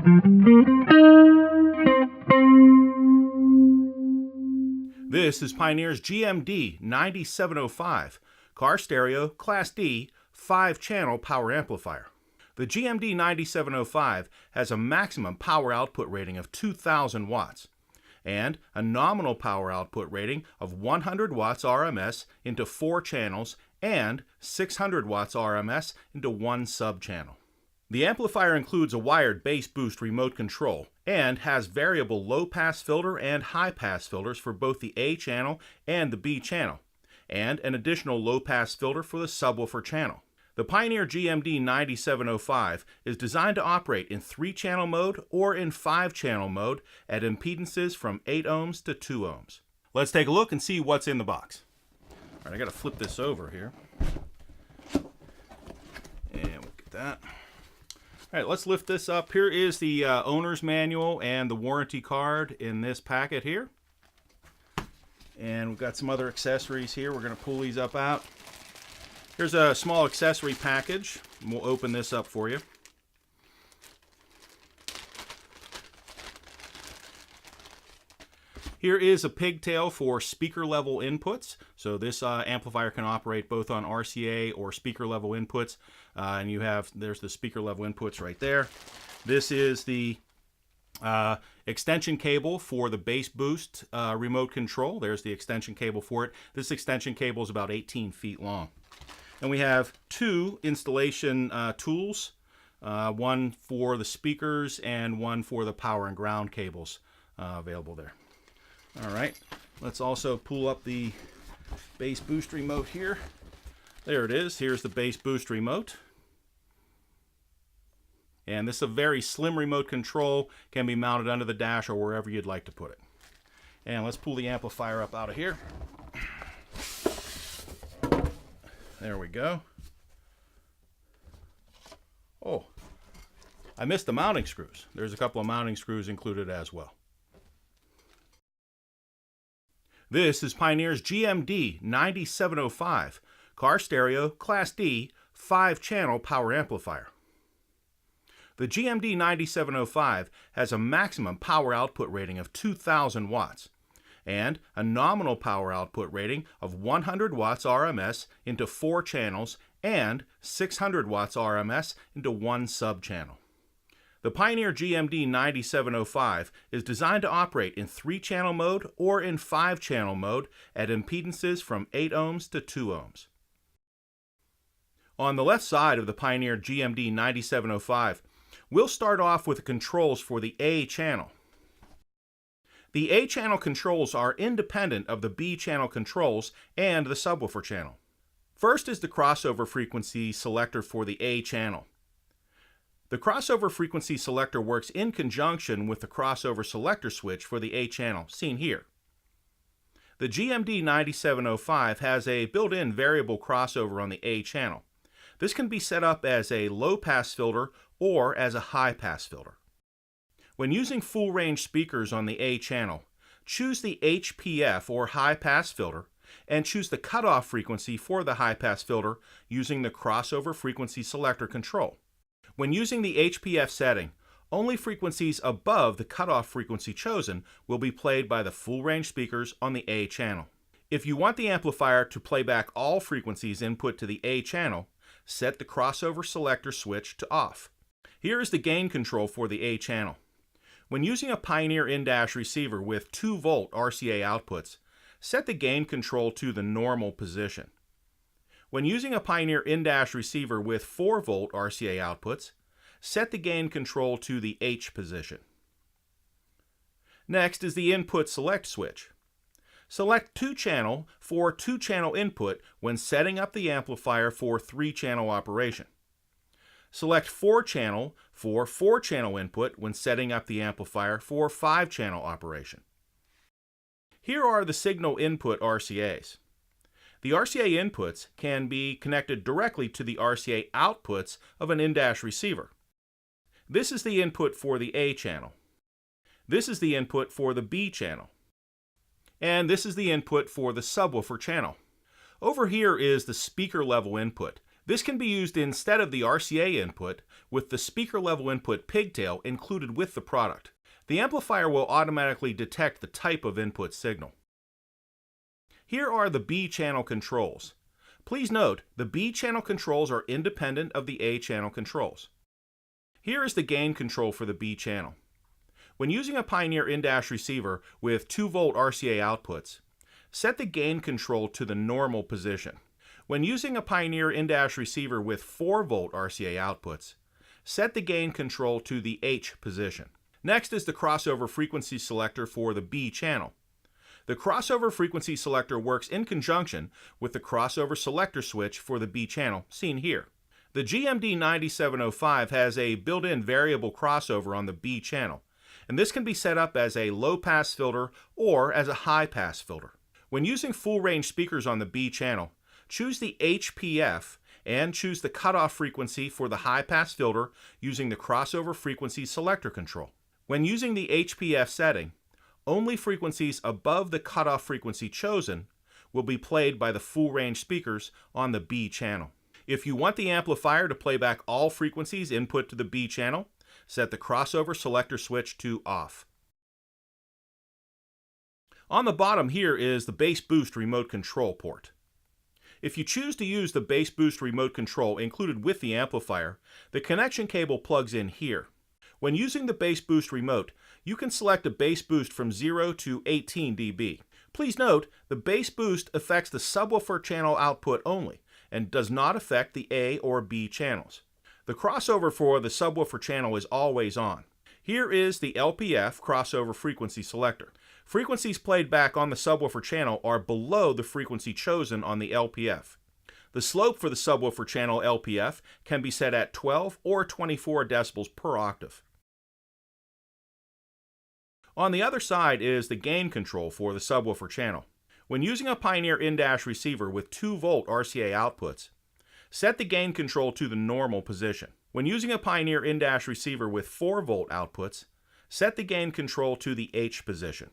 This is Pioneer's GM-D9705, car stereo, Class D, 5-channel power amplifier. The GM-D9705 has a maximum power output rating of 2,000 watts and a nominal power output rating of 100 watts RMS into 4 channels and 600 watts RMS into 1 sub-channel. The amplifier includes a wired bass boost remote control and has variable low-pass filter and high-pass filters for both the A channel and the B channel, and an additional low-pass filter for the subwoofer channel. The Pioneer GM-D9705 is designed to operate in 3-channel mode or in 5-channel mode at impedances from 8 ohms to 2 ohms. Let's take a look and see what's in the box. All right, I got to flip this over here. And we'll get that. All right, let's lift this up. Here is the owner's manual and the warranty card in this packet here. And we've got some other accessories here. We're going to pull these up out. Here's a small accessory package. We'll open this up for you. Here is a pigtail for speaker level inputs. So this amplifier can operate both on RCA or speaker level inputs. And there's the speaker level inputs right there. This is the extension cable for the bass boost remote control. There's the extension cable for it. This extension cable is about 18 feet long. And we have 2 installation tools, one for the speakers and one for the power and ground cables available there. All right, let's also pull up the bass boost remote here. There it is. Here's the bass boost remote. And this is a very slim remote control, can be mounted under the dash or wherever you'd like to put it. And let's pull the amplifier up out of here. There we go. Oh, I missed the mounting screws. There's a couple of mounting screws included as well. This is Pioneer's GM-D9705, car stereo, Class D, 5-channel power amplifier. The GM-D9705 has a maximum power output rating of 2,000 watts and a nominal power output rating of 100 watts RMS into 4 channels and 600 watts RMS into 1 sub-channel. The Pioneer GM-D9705 is designed to operate in 3-channel mode or in 5-channel mode at impedances from 8 ohms to 2 ohms. On the left side of the Pioneer GM-D9705, we'll start off with the controls for the A channel. The A channel controls are independent of the B channel controls and the subwoofer channel. First is the crossover frequency selector for the A channel. The crossover frequency selector works in conjunction with the crossover selector switch for the A channel, seen here. The GM-D9705 has a built-in variable crossover on the A channel. This can be set up as a low-pass filter or as a high-pass filter. When using full-range speakers on the A channel, choose the HPF or high-pass filter and choose the cutoff frequency for the high-pass filter using the crossover frequency selector control. When using the HPF setting, only frequencies above the cutoff frequency chosen will be played by the full-range speakers on the A channel. If you want the amplifier to play back all frequencies input to the A channel, set the crossover selector switch to off. Here is the gain control for the A channel. When using a Pioneer in-dash receiver with 2-volt RCA outputs, set the gain control to the normal position. When using a Pioneer in-dash receiver with 4-volt RCA outputs, set the gain control to the H position. Next is the input select switch. Select 2-channel for 2-channel input when setting up the amplifier for 3-channel operation. Select 4-channel for 4-channel input when setting up the amplifier for 5-channel operation. Here are the signal input RCAs. The RCA inputs can be connected directly to the RCA outputs of an in-dash receiver. This is the input for the A channel. This is the input for the B channel. And this is the input for the subwoofer channel. Over here is the speaker level input. This can be used instead of the RCA input with the speaker level input pigtail included with the product. The amplifier will automatically detect the type of input signal. Here are the B channel controls. Please note, the B channel controls are independent of the A channel controls. Here is the gain control for the B channel. When using a Pioneer in-dash receiver with 2-volt RCA outputs, set the gain control to the normal position. When using a Pioneer in-dash receiver with 4-volt RCA outputs, set the gain control to the H position. Next is the crossover frequency selector for the B channel. The crossover frequency selector works in conjunction with the crossover selector switch for the B channel, seen here. The GM-D9705 has a built-in variable crossover on the B channel, and this can be set up as a low-pass filter or as a high-pass filter. When using full-range speakers on the B channel, choose the HPF and choose the cutoff frequency for the high-pass filter using the crossover frequency selector control. When using the HPF setting, only frequencies above the cutoff frequency chosen will be played by the full-range speakers on the B channel. If you want the amplifier to play back all frequencies input to the B channel, set the crossover selector switch to off. On the bottom here is the bass boost remote control port. If you choose to use the bass boost remote control included with the amplifier, the connection cable plugs in here. When using the bass boost remote, you can select a bass boost from 0 to 18 dB. Please note, the bass boost affects the subwoofer channel output only and does not affect the A or B channels. The crossover for the subwoofer channel is always on. Here is the LPF crossover frequency selector. Frequencies played back on the subwoofer channel are below the frequency chosen on the LPF. The slope for the subwoofer channel LPF can be set at 12 or 24 decibels per octave. On the other side is the gain control for the subwoofer channel. When using a Pioneer in-dash receiver with 2-volt RCA outputs, set the gain control to the normal position. When using a Pioneer in-dash receiver with 4-volt outputs, set the gain control to the H position.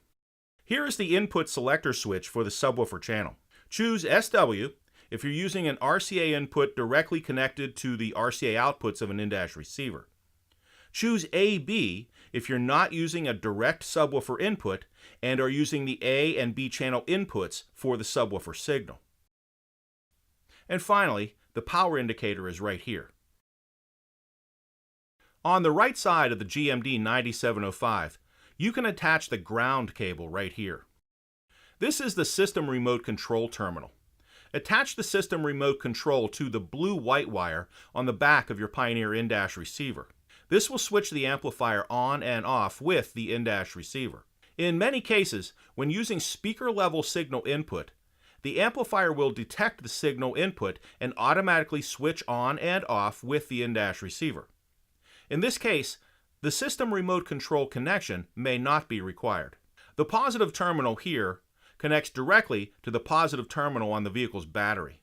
Here is the input selector switch for the subwoofer channel. Choose SW if you're using an RCA input directly connected to the RCA outputs of an in-dash receiver. Choose AB if you're not using a direct subwoofer input and are using the A and B channel inputs for the subwoofer signal. And finally, the power indicator is right here. On the right side of the GM-D9705, you can attach the ground cable right here. This is the system remote control terminal. Attach the system remote control to the blue white wire on the back of your Pioneer in-dash receiver. This will switch the amplifier on and off with the in-dash receiver. In many cases, when using speaker level signal input, the amplifier will detect the signal input and automatically switch on and off with the in-dash receiver. In this case, the system remote control connection may not be required. The positive terminal here connects directly to the positive terminal on the vehicle's battery.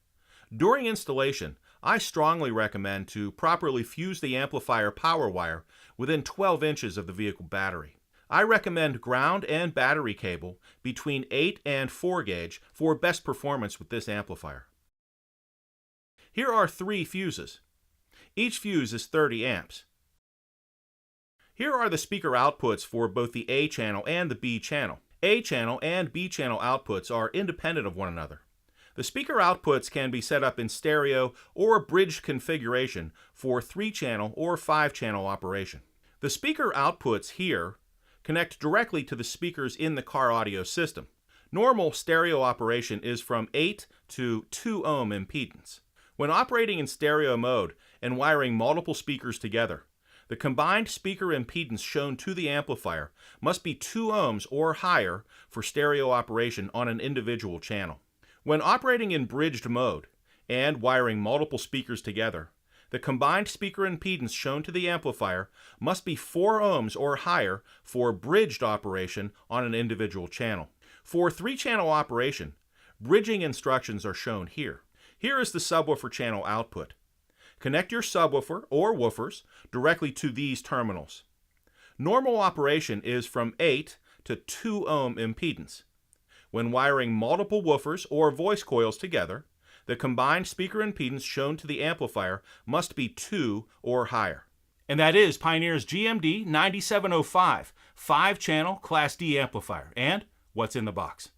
During installation, I strongly recommend to properly fuse the amplifier power wire within 12 inches of the vehicle battery. I recommend ground and battery cable between 8 and 4 gauge for best performance with this amplifier. Here are 3 fuses. Each fuse is 30 amps. Here are the speaker outputs for both the A channel and the B channel. A channel and B channel outputs are independent of one another. The speaker outputs can be set up in stereo or bridged configuration for 3-channel or 5-channel operation. The speaker outputs here connect directly to the speakers in the car audio system. Normal stereo operation is from 8 to 2 ohm impedance. When operating in stereo mode and wiring multiple speakers together, the combined speaker impedance shown to the amplifier must be 2 ohms or higher for stereo operation on an individual channel. When operating in bridged mode and wiring multiple speakers together, the combined speaker impedance shown to the amplifier must be 4 ohms or higher for bridged operation on an individual channel. For 3-channel operation, bridging instructions are shown here. Here is the subwoofer channel output. Connect your subwoofer or woofers directly to these terminals. Normal operation is from 8 to 2 ohm impedance. When wiring multiple woofers or voice coils together, The combined speaker impedance shown to the amplifier must be 2 or higher. And that is Pioneer's GM-D9705 5-channel Class D amplifier. And what's in the box?